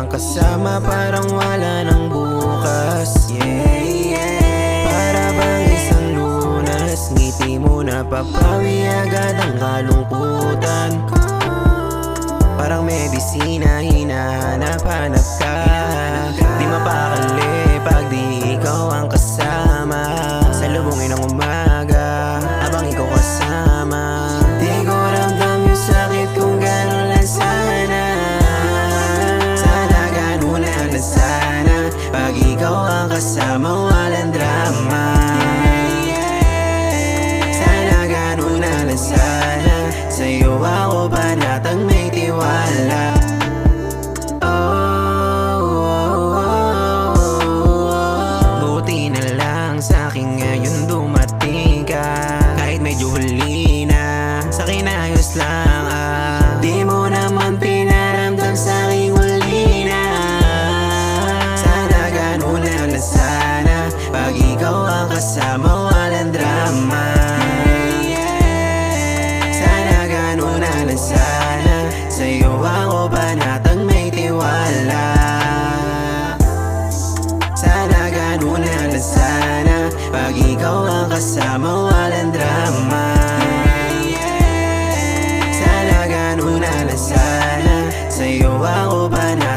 kang kasama, parang wala nang bukas. Para bang isang lunas, ngiti mo napapawi agad ang kalungkutan. Parang medisina, hinahanap-hanap ka. Di mapakali pag di ikaw ang kasama. Sa lubungin ng umaga, habang ikaw kasama, di ko ramdam yung sakit kung gano'n lang sana. Sana gano'n lang sana. Pag ikaw ang kasama, walang drama. Sana gano'n lang sana. Sa'yo ako panatang may tiwala. Buti na lang sa'kin ngayon dumating ka. Kahit medyo huli na, sa'kin ayos lang di mo naman pinaramdam sa'king huli na. Sana gano'n lang sana. Pag ikaw ang kasama, walang drama. Sana gano'n lang sana. Sa'yo ako panatang may tiwala. Sana gano'n lang sana. Pag ikaw ang kasama, walang drama. Sana gano'n lang sana. Sa'yo ako panatang